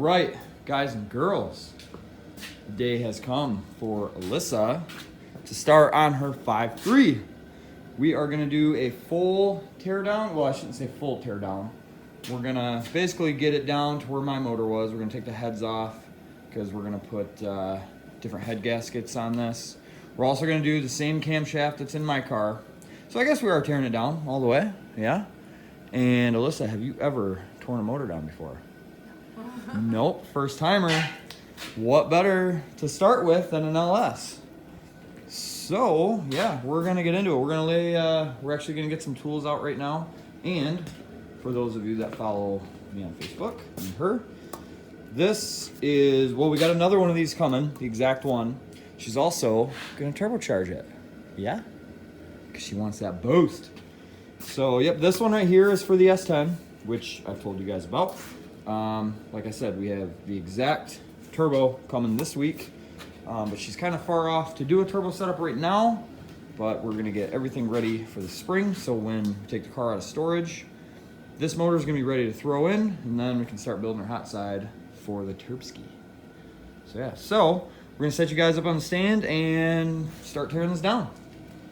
right, guys and girls, the day has come for Alyssa to start on her 5.3. We are gonna do a full teardown. Well, I shouldn't say full teardown. We're gonna basically get it down to where my motor was. We're gonna take the heads off because we're gonna put different head gaskets on this. We're also gonna do the same camshaft that's in my car. So I guess we are tearing it down all the way, yeah? And Alyssa, have you ever torn a motor down before? Nope, first timer. What better to start with than an LS? So yeah, we're gonna get into it. We're actually gonna get some tools out right now. And for those of you that follow me on Facebook and her, this is, well, we got another one of these coming, the exact one. She's also gonna turbocharge it. Yeah, because she wants that boost. So yep, this one right here is for the S10, which I've told you guys about. Like I said, we have the exact turbo coming this week, but she's kind of far off to do a turbo setup right now, but we're gonna get everything ready for the spring. So when we take the car out of storage, this motor is gonna be ready to throw in, and then we can start building our hot side for the Turbski. So yeah, so we're gonna set you guys up on the stand and start tearing this down.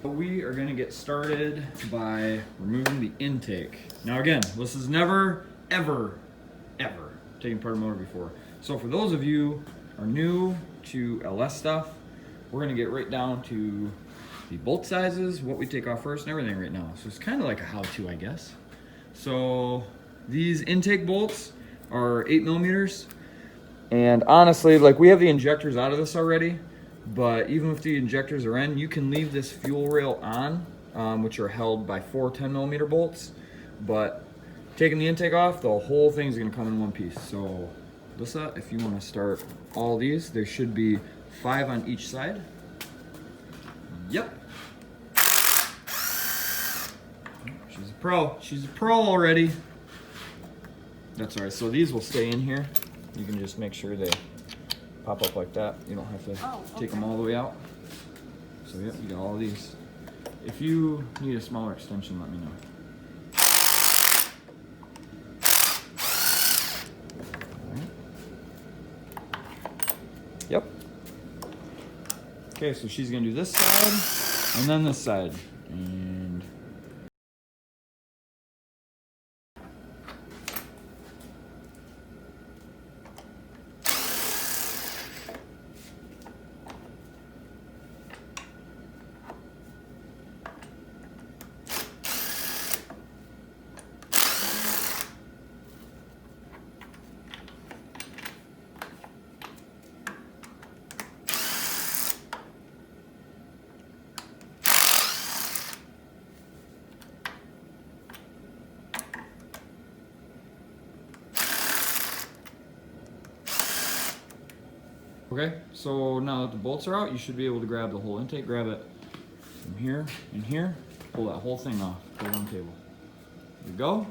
We are gonna get started by removing the intake. Now again, this has never, ever taken apart a motor before. So for those of you who are new to LS stuff, we're gonna get right down to the bolt sizes, what we take off first and everything right now. So it's kind of like a how-to, I guess. So these intake bolts are 8mm. And honestly, like, we have the injectors out of this already, but even if the injectors are in, you can leave this fuel rail on, which are held by 4 10mm bolts. But taking the intake off, the whole thing's gonna come in one piece. So Alyssa, if you wanna start all these, there should be 5 on each side. Yep. She's a pro already. That's all right, so these will stay in here. You can just make sure they pop up like that. You don't have to take them all the way out. So yep, you got all of these. If you need a smaller extension, let me know. All right. Yep. Okay, so she's gonna do this side and then this side. And okay, so now that the bolts are out, you should be able to grab the whole intake. Grab it from here and here. Pull that whole thing off. Put it on the table. There you go.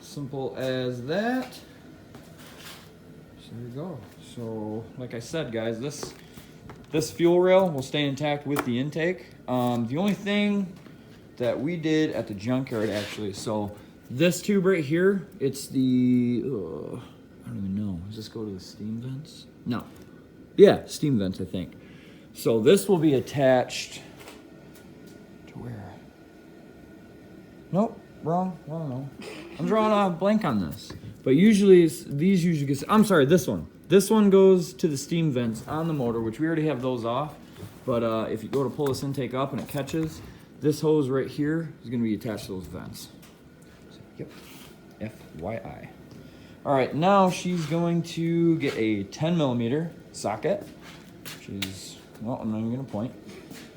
Simple as that. So there you go. So like I said, guys, this fuel rail will stay intact with the intake. The only thing that we did at the junkyard, actually, so this tube right here, it's the, I don't even know. Does this go to the steam vents? No. Yeah, steam vents, I think. So this will be attached to where? Nope, wrong, no. I'm drawing a blank on this. But usually, these usually get, I'm sorry, this one. This one goes to the steam vents on the motor, which we already have those off. But if you go to pull this intake up and it catches, this hose right here is gonna be attached to those vents. So, yep, FYI. All right, now she's going to get a 10mm socket, which is, well, I'm not even gonna point.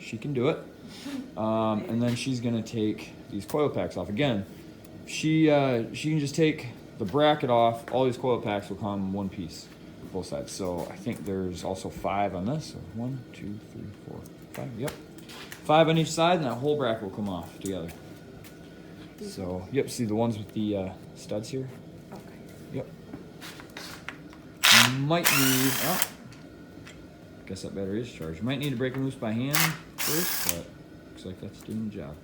She can do it. And then she's gonna take these coil packs off. Again, she can just take the bracket off. All these coil packs will come in one piece, both sides. So I think there's also 5 on this. So 1, 2, 3, 4, 5, yep. 5 on each side, and that whole bracket will come off together. So, yep, see the ones with the studs here? Yep. Might need, oh, guess that battery is charged. Might need to break them loose by hand first, but looks like that's doing the job.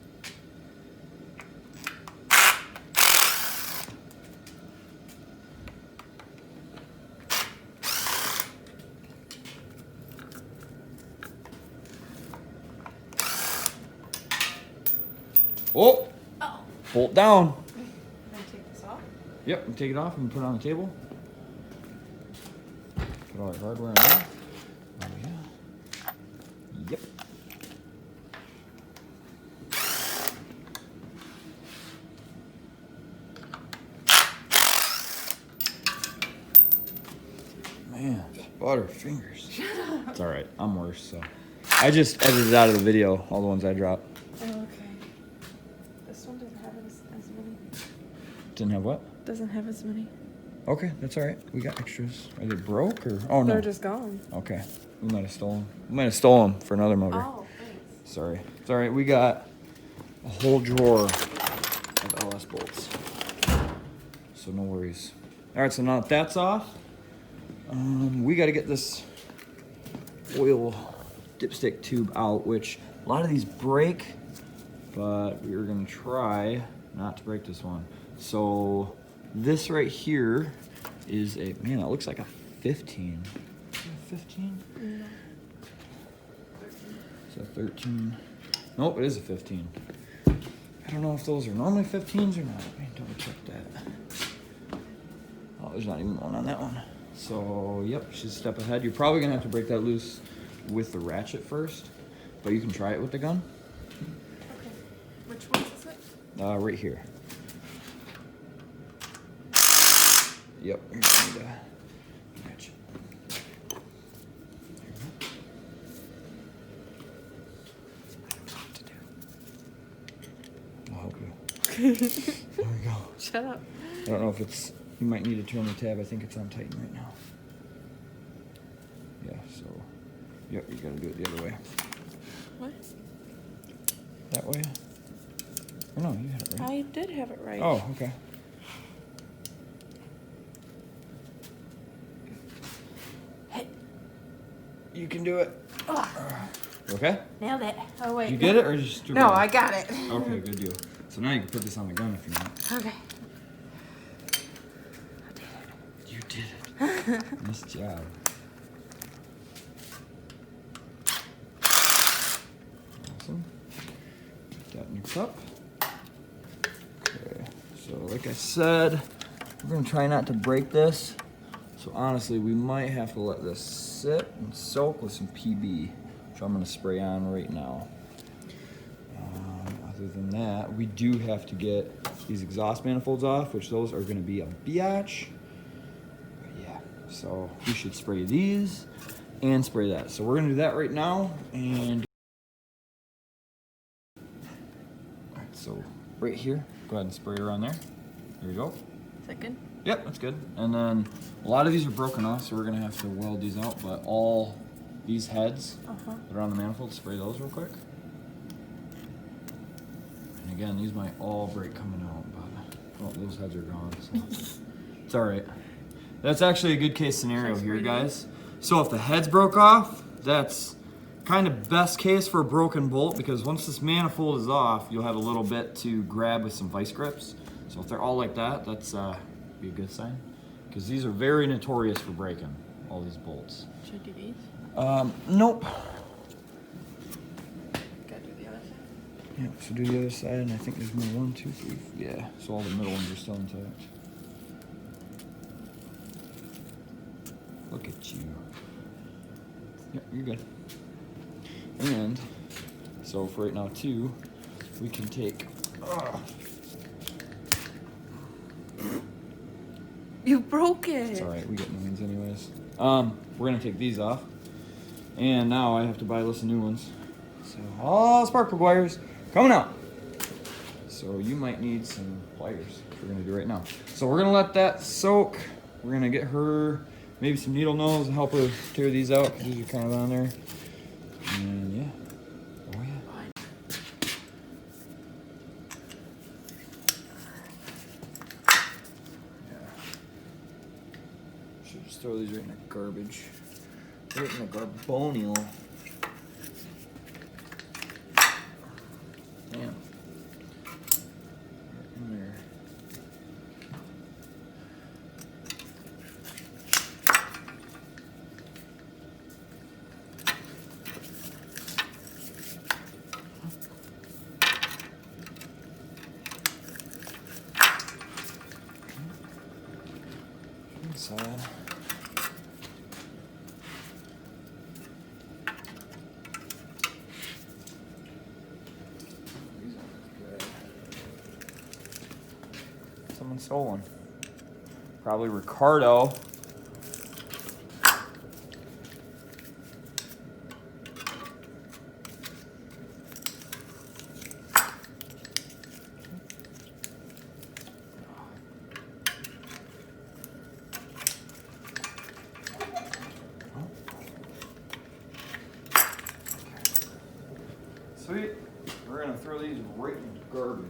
Oh! Oh. Bolt down. Can I take this off? Yep, and take it off and put it on the table. Put all your hardware in there. Oh, yeah. Yep. Man, butter fingers. It's all right. I'm worse, so. I just edited out of the video all the ones I dropped. Oh, okay. This one doesn't have as many. Didn't have what? Doesn't have as many. Okay, that's all right. We got extras. Are they broke or? Oh no. They're just gone. Okay, we might have stolen. We might have stolen for another motor. Oh, thanks. Sorry. It's all right. We got a whole drawer of LS bolts, so no worries. All right, so now that that's off, we got to get this oil dipstick tube out, which a lot of these break, but we are gonna try not to break this one. So this right here is a, man, that looks like a 15. Is it a 15? No. It's a 13. Nope, it is a 15. I don't know if those are normally 15s or not. Let me double check that. Oh, there's not even one on that one. So, yep, she's a step ahead. You're probably gonna have to break that loose with the ratchet first, but you can try it with the gun. Okay. Which one is it? Right here. Yep, you're gonna need a ratchet. I'll help you. There we go. Shut up. I don't know if it's, you might need to turn the tab. I think it's on Titan right now. Yeah, so, yep, you gotta do it the other way. What? That way? Or no, you had it right. I did have it right. Oh, okay. Hey. You can do it. Ugh. Okay? Nailed it. Oh, wait. Did you get it or just? No, I got it. Okay, good deal. So now you can put this on the gun if you want. Okay. You did it. Nice job. Awesome. Put that in your cup. Okay. So like I said, we're gonna try not to break this. So honestly, we might have to let this sit and soak with some PB, which I'm gonna spray on right now. Other than that, we do have to get these exhaust manifolds off, which those are gonna be a biatch. But yeah, so we should spray these and spray that. So we're gonna do that right now. And all right, so right here, go ahead and spray around there. There you go. Is that good? Yep, that's good. And then a lot of these are broken off, so we're gonna have to weld these out, but all these heads that are on the manifold, spray those real quick. And again, these might all break coming out, but oh, those heads are gone, so it's all right. That's actually a good case scenario here, guys. So if the heads broke off, that's kind of best case for a broken bolt, because once this manifold is off, you'll have a little bit to grab with some vice grips. So if they're all like that, that's be a good sign, because these are very notorious for breaking, all these bolts. Should I do these? Nope. Gotta do the other side? Yeah, so do the other side, and I think there's more 1, 2, 3. Yeah, so all the middle ones are still intact. Look at you. Yep, you're good. And so for right now too, we can take. You broke it. It's all right. We get new ones anyways. We're gonna take these off, and now I have to buy Alyssa new ones. So all spark plug wires coming out. So you might need some pliers. We're gonna do right now. So we're gonna let that soak. We're gonna get her maybe some needle nose and help her tear these out, because these are kind of on there. And yeah. Oh yeah. Should just throw these right in the garbage. Right in the garbonial. Damn. Right in there. side. Someone stole one. Probably Ricardo. Sweet. We're gonna throw these right in the garbage.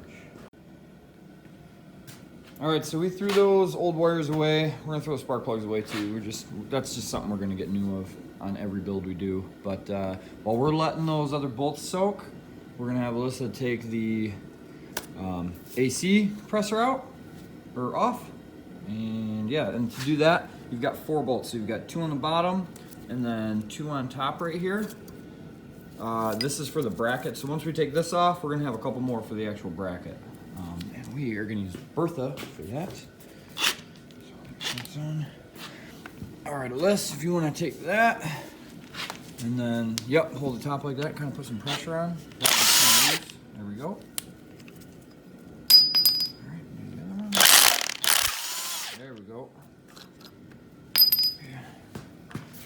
All right, so we threw those old wires away. We're gonna throw spark plugs away too. That's just something we're gonna get new of on every build we do. But while we're letting those other bolts soak, we're gonna have Alyssa take the AC compressor out or off. And yeah, and to do that, you've got 4 bolts. So you've got 2 on the bottom and then 2 on top right here. This is for the bracket. So once we take this off, we're gonna have a couple more for the actual bracket. And we are gonna use Bertha for that. So that's on. All right, Alyssa, if you wanna take that, and then, yep, hold the top like that, kind of put some pressure on. There we go. All right, maybe the other one. There we go.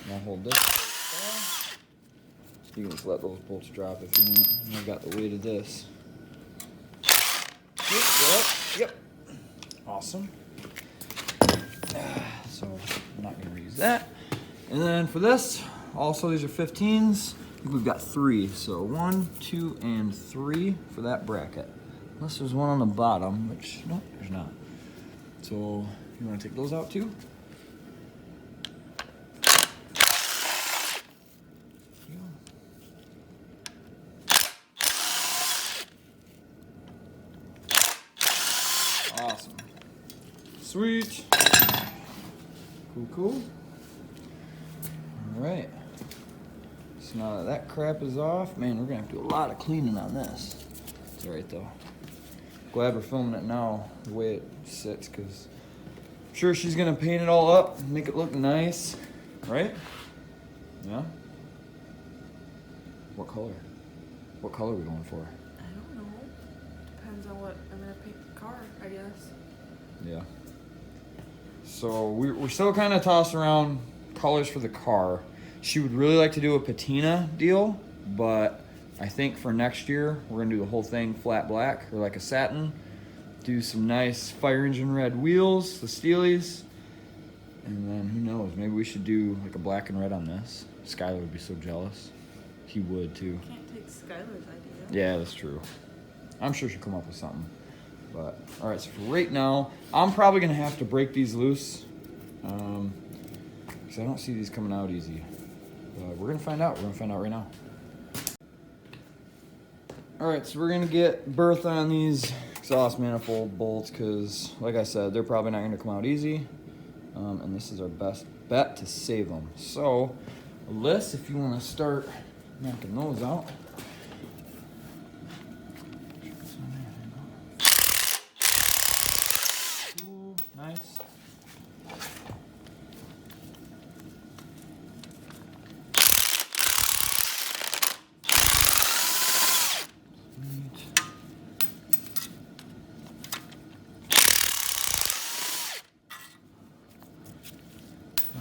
Now hold this. You can just let those bolts drop if you want. I got the weight of this. Yep. Awesome. So I'm not gonna reuse that. And then for this, also these are 15s. I think we've got 3. So 1, 2, and 3 for that bracket. Unless there's one on the bottom, which no, there's not. So you wanna take those out too? Awesome. Sweet. Cool. All right. So now that that crap is off, man, we're gonna have to do a lot of cleaning on this. It's all right though. Glad we're filming it now, the way it sits, because I'm sure she's gonna paint it all up, make it look nice, right? Yeah. What color? What color are we going for? I don't know. Depends on what I'm gonna paint the car, I guess. Yeah. So we're still kind of tossing around colors for the car. She would really like to do a patina deal, but I think for next year, we're gonna do the whole thing flat black or like a satin. Do some nice fire engine red wheels, the Steelies. And then who knows, maybe we should do like a black and red on this. Skylar would be so jealous. He would too. Can't take Skylar's idea. Yeah, that's true. I'm sure she'll come up with something. But, all right, so for right now, I'm probably gonna have to break these loose because I don't see these coming out easy. But we're gonna find out. We're gonna find out right now. All right, so we're gonna get Bertha on these exhaust manifold bolts because, like I said, they're probably not gonna come out easy. And this is our best bet to save them. So, Alyssa, if you wanna start knocking those out. Nice.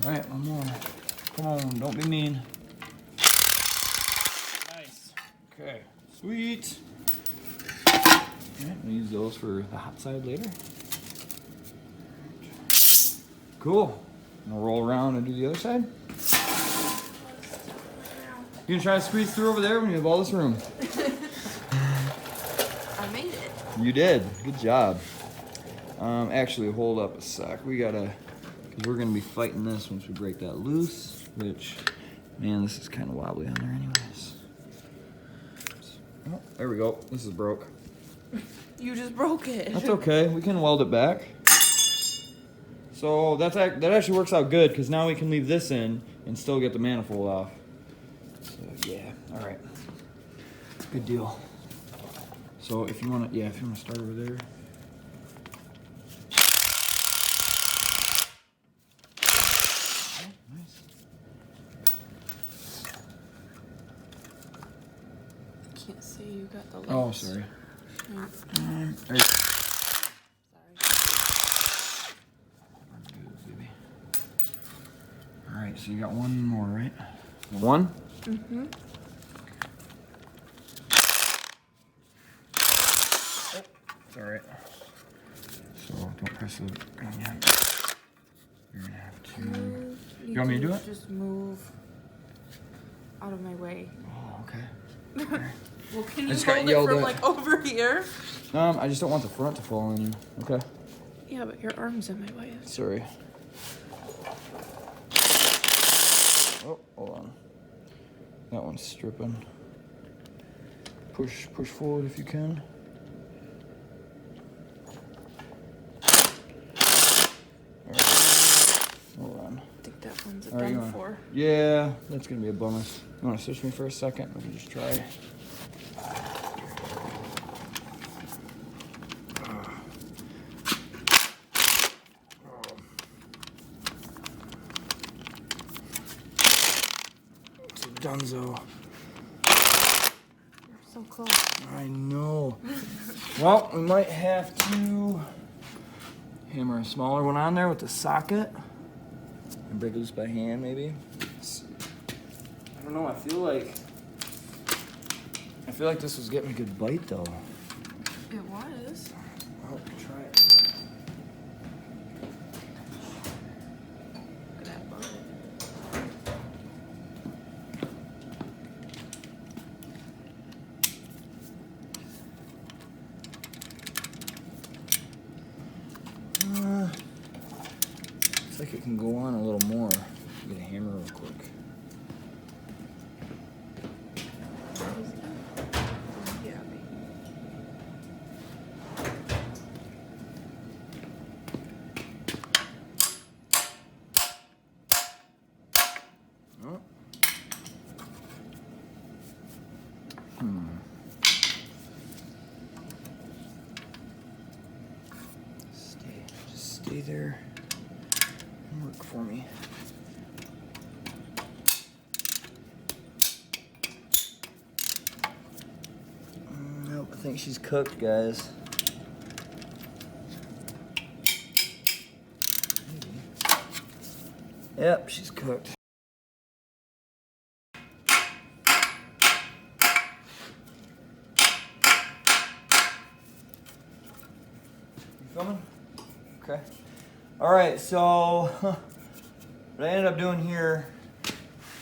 All right, one more. Come on, don't be mean. Nice. Okay, sweet. All right, we'll use those for the hot side later. Cool. I'm gonna roll around and do the other side. You gonna try to squeeze through over there when you have all this room? I made it. You did. Good job. Actually, hold up a sec. We gotta, because we're gonna be fighting this once we break that loose, which, man, this is kind of wobbly on there anyways. Oh, there we go. This is broke. You just broke it. That's okay. We can weld it back. So that actually works out good because now we can leave this in and still get the manifold off. So yeah, all right, good deal. So if you want to, start over there. see you got the links. Oh, sorry. Yeah. Sorry. All right, so you got one more, right? One? Mm-hmm. Oh, it's all right. So don't press the gun yet. You're gonna have to. You want me to do it? Just move out of my way. Oh, okay. Well, can you just got hold it yelled from at. like over here? I just don't want the front to fall on you. Okay. Yeah, but your arm's in my way. Sorry. Oh, hold on. That one's stripping. Push forward if you can. All right. Hold on. I think that one's a All right, done for. Yeah, that's gonna be a bummer. You wanna switch me for a second? We can just try. It's a dunzo. You're so close. I know. Well, we might have to hammer a smaller one on there with the socket and break it loose by hand, maybe. I don't know. I feel like this was getting a good bite though. It was. Well, try it. Look at that bite. Looks like it can go on a little more. Get a hammer real quick. Oh. Just stay there and work for me. Nope, I think she's cooked, guys. Yep, she's cooked. Filming? Okay. All right, so what I ended up doing here,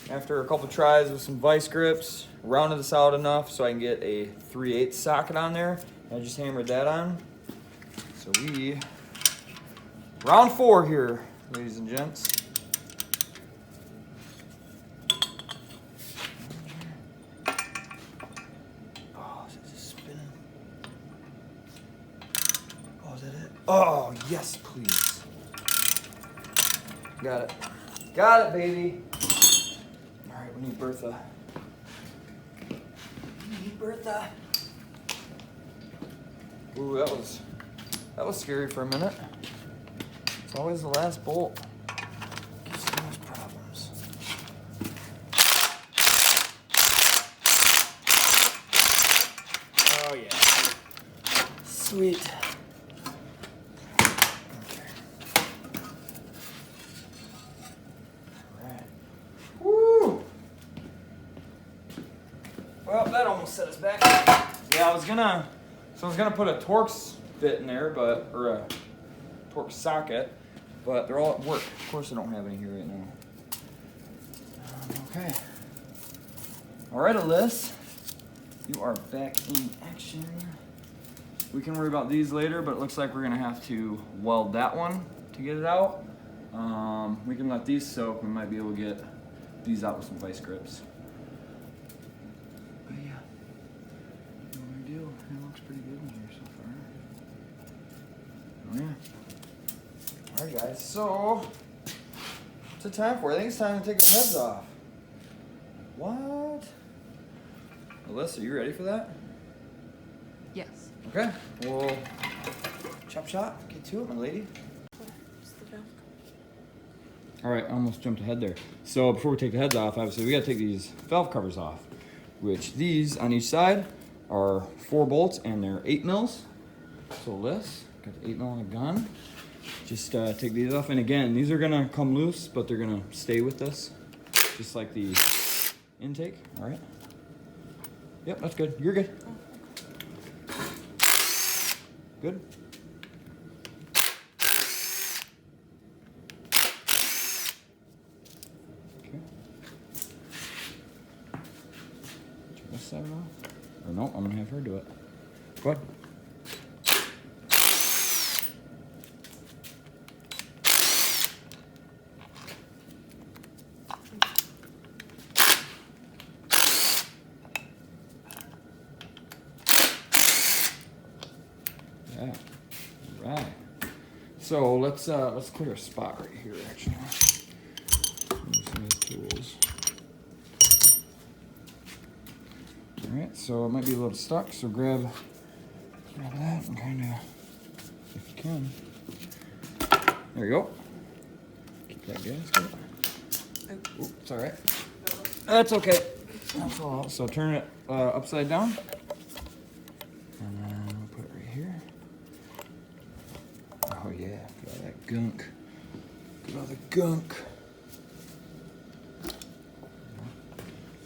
after a couple tries with some vice grips, rounded this out enough so I can get a 3/8 socket on there. I just hammered that on. So round 4 here, ladies and gents. Oh, yes, please. Got it. Got it, baby. All right, we need Bertha. We need Bertha. Ooh, that was scary for a minute. It's always the last bolt. Gives so much problems. Oh, yeah. Sweet. Well, that almost set us back. Yeah, I was gonna put a Torx bit in there, or a Torx socket, but they're all at work. Of course, I don't have any here right now. Okay. All right, Alyssa, you are back in action. We can worry about these later, but it looks like we're gonna have to weld that one to get it out. We can let these soak. We might be able to get these out with some vice grips. But yeah, no big deal. It looks pretty good in here so far. Oh yeah. Alright guys, so what's the time for? I think it's time to take the heads off. What? Alyssa, you ready for that? Yes. Okay, well, chop chop, get to it, my lady. All right, I almost jumped ahead there. So before we take the heads off, obviously we gotta take these valve covers off, which these on each side are 4 bolts and they're 8 mils. So this, got the 8 mil on the gun. Just take these off, and again, these are gonna come loose, but they're gonna stay with this, just like the intake. All right. Yep, that's good. You're good. Good. Okay. Turn this side around. Or no, I'm gonna have her do it. Go ahead. Yeah. All right. So let's clear a spot right here. Actually, use some of these tools. All right. So it might be a little stuck. So grab that and kind of, if you can. There you go. Keep that gasket. Oh, it's all right. That's okay. That's all. So turn it upside down. And then we'll put it right here. Oh yeah, look at all that gunk. Look at all the gunk.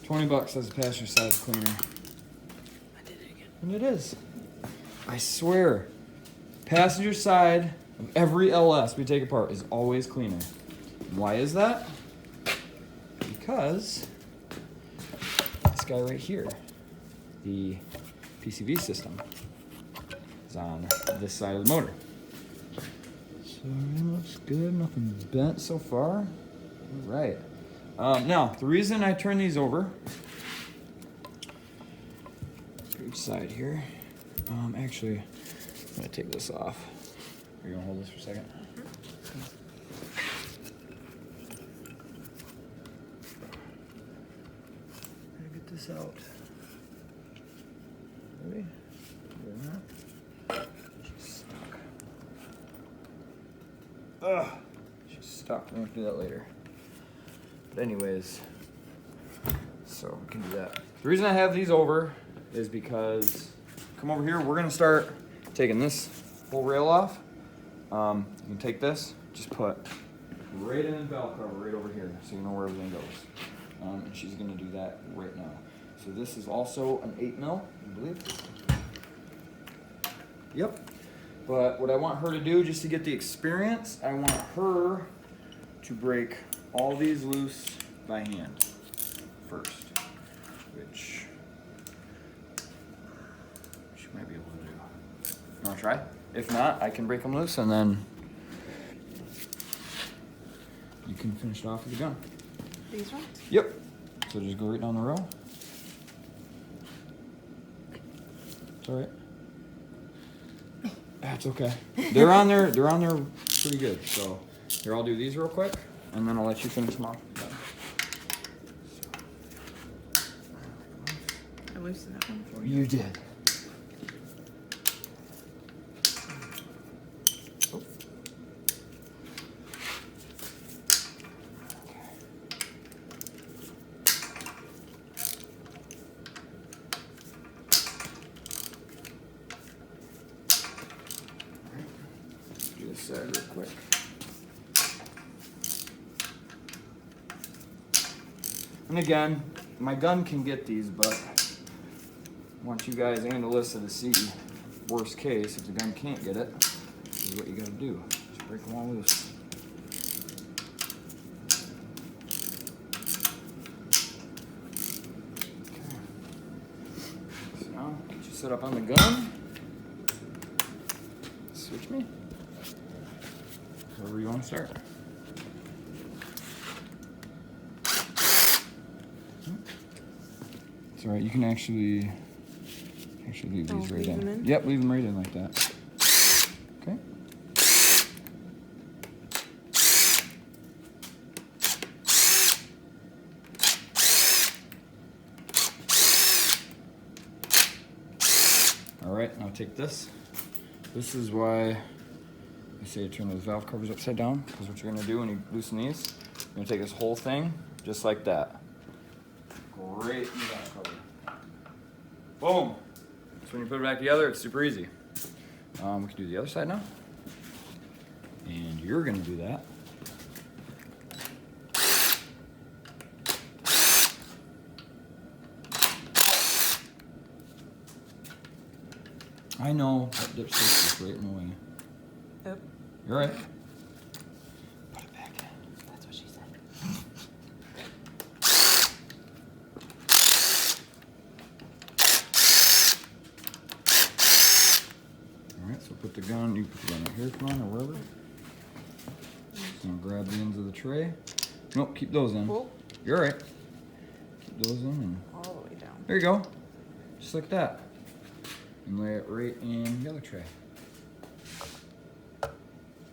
$20 as a passenger side cleaner. I did it again. And it is. I swear, passenger side of every LS we take apart is always cleaner. Why is that? Because this guy right here, the PCV system, is on this side of the motor. So it looks good, nothing bent so far. All right. Now, the reason I turn these over, for each side here, actually, I'm gonna take this off. Are you gonna hold this for a second? Gotta get this out. Ready? She's stuck. Ugh, she's stuck. We're gonna do that later. But anyways, so we can do that. The reason I have these over is because, come over here, we're gonna start taking this whole rail off. You can take this, just put right in the valve cover right over here so you know where everything goes. And she's gonna do that right now. So this is also an 8 mil, I believe. Yep. But what I want her to do, just to get the experience, I want her to break all these loose by hand first, which she might be able to do. You wanna try? If not, I can break them loose and then you can finish it off with the gun. These ones? Yep. So just go right down the row. It's all right. That's okay. They're on there pretty good. So here, I'll do these real quick and then I'll let you finish them off. I loosened that one for you. You did. Oh. Do this side real quick. And again, my gun can get these, but I want you guys and Alyssa to see, worst case, if the gun can't get it, this is what you gotta do. Just break them all loose. Okay. So now, get you set up on the gun. Switch me. Wherever you want to start. It's alright, you can actually leave these right leave them in. in? Yep, leave them right in like that. Okay. Alright, now take this. This is why I say turn those valve covers upside down, because what you're going to do when you loosen these, you're going to take this whole thing just like that. Great valve cover. Boom. So when you put it back together, it's super easy. We can do the other side now. And you're gonna do that. I know that dipstick is right in the way. Yep. You're right. Put it back in. That's what she said. Alright, so put the gun, you put the gun right here, come on, or wherever. Just gonna grab the ends of the tray. Nope, keep those in. Whoa. You're right. Keep those in and All the way down. there you go. Just like that. And lay it right in the other tray.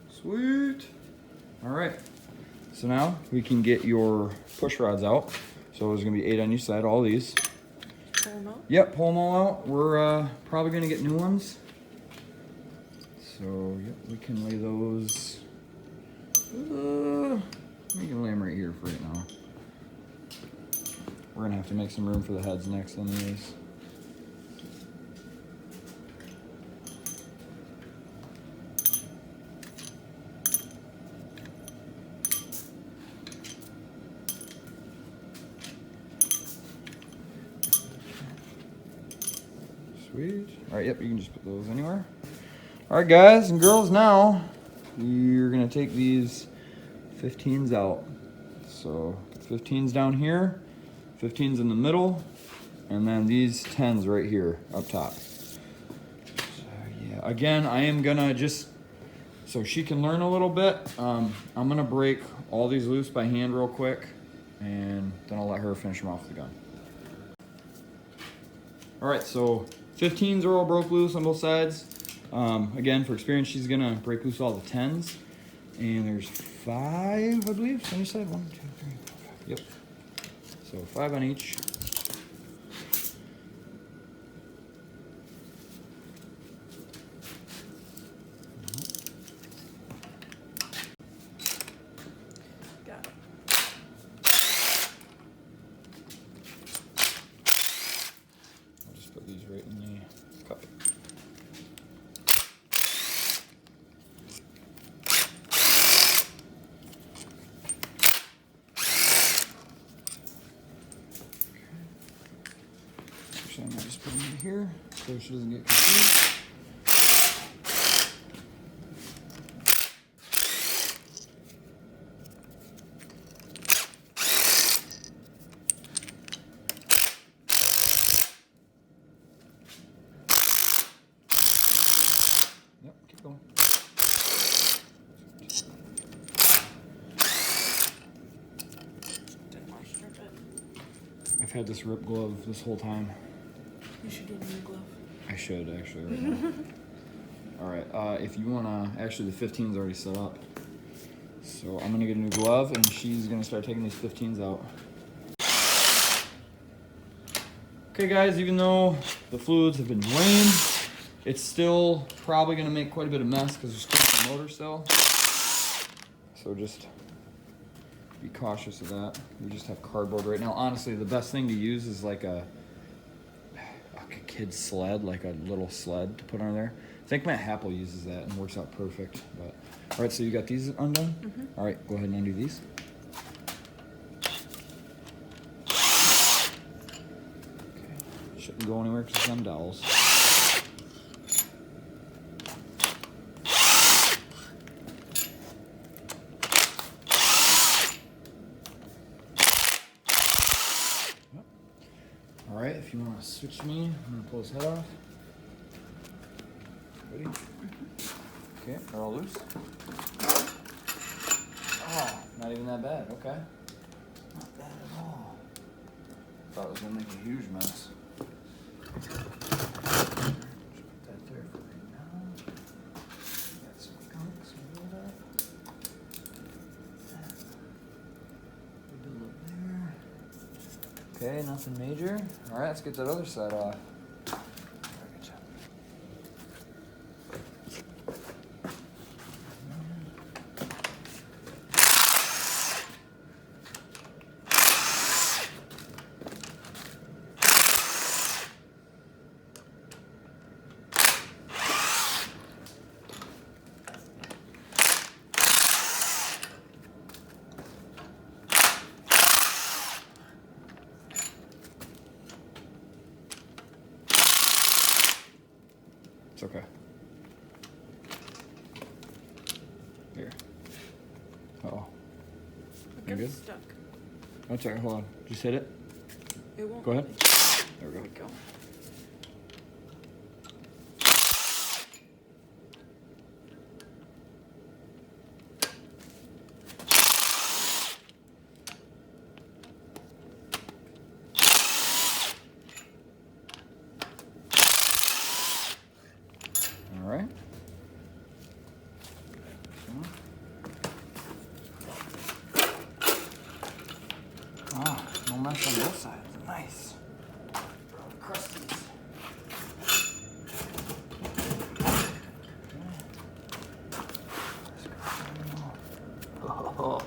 Sweet. Alright. So now we can get your push rods out. So there's gonna be 8 on each side, all these. Pull them out? Yep, pull them all out. We're probably gonna get new ones. So yep, we can lay those. We can lay them right here for right now. We're gonna have to make some room for the heads next anyways. Sweet. Alright, yep, you can just put those anywhere. Alright guys and girls, now you're gonna take these 15s out. So 15s down here, 15s in the middle, and then these 10s right here up top. So yeah, again, I am gonna just, so she can learn a little bit, I'm gonna break all these loose by hand real quick, and then I'll let her finish them off with the gun. Alright, so 15s are all broke loose on both sides. Again, for experience, she's gonna break loose all the 10s. And there's 5, I believe, on each side. 1, 2, 3, 4, 5. Yep. So 5 on each. Got it. I'll just put these right in the cup. Actually, I might just put them in here so she doesn't get confused. Yep, keep going. Didn't want to strip it. I've had this rip glove this whole time. You should get a new glove. I should actually right now. Alright, if you wanna, actually the 15's already set up. So I'm gonna get a new glove and she's gonna start taking these 15's out. Okay guys, even though the fluids have been drained, it's still probably gonna make quite a bit of mess because there's still the motor still. So just be cautious of that. We just have cardboard right now. Honestly, the best thing to use is like a kid's sled, like a little sled to put on there. I think Matt Happel uses that and works out perfect. But all right, so you got these undone? Mm-hmm. All right, go ahead and undo these. Okay. Shouldn't go anywhere because it's them dowels. All right, if you want to switch me, I'm gonna pull his head off. Ready? Okay, they're all loose. Oh, not even that bad. Okay, not bad at all. Thought it was gonna make a huge mess. Just put that there for right now. Got some gunks and all that. Build up there. Okay, nothing major. All right, let's get that other side off. Good job. It's okay. Here. Uh-oh. I You got good? stuck. That's all right. Hold on. Just hit it. It won't. Go ahead. There we There go. we go. All right. Ah, no mess on both sides. Nice. Crusties. Oh.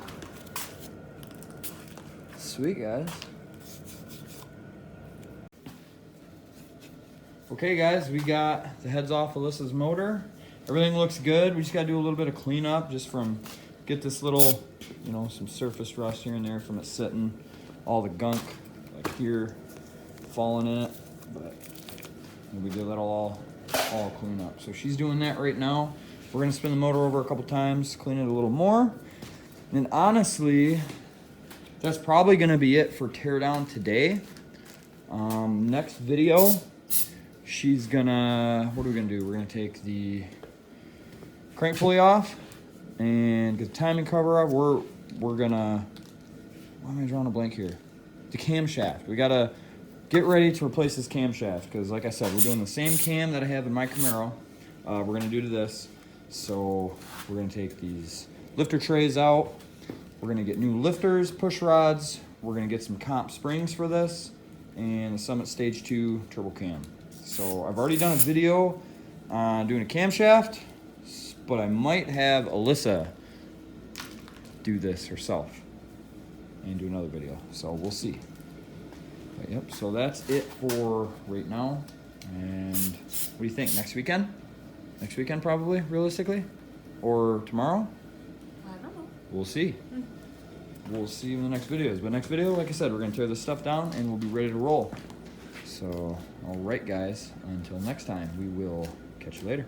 Sweet, guys. Okay, guys, we got the heads off Alyssa's motor. Everything looks good. We just gotta do a little bit of cleanup just from get this little, some surface rust here and there from it sitting, all the gunk like here falling in it. But we did that all clean up. So she's doing that right now. We're gonna spin the motor over a couple times, clean it a little more. And honestly, that's probably gonna be it for teardown today. Next video, she's gonna, what are we gonna do? We're gonna take the crank pulley off and get the timing cover off. We're gonna, why am I drawing a blank here? The camshaft. We gotta get ready to replace this camshaft because like I said, we're doing the same cam that I have in my Camaro. We're gonna do to this. So we're gonna take these lifter trays out. We're gonna get new lifters, push rods. We're gonna get some comp springs for this and the Summit Stage 2 turbo cam. So I've already done a video on doing a camshaft, but I might have Alyssa do this herself and do another video. So we'll see. But yep, so that's it for right now. And what do you think? Next weekend? Next weekend probably, realistically? Or tomorrow? I don't know. We'll see. We'll see you in the next videos. But next video, like I said, we're gonna tear this stuff down and we'll be ready to roll. So, all right, guys, until next time, we will catch you later.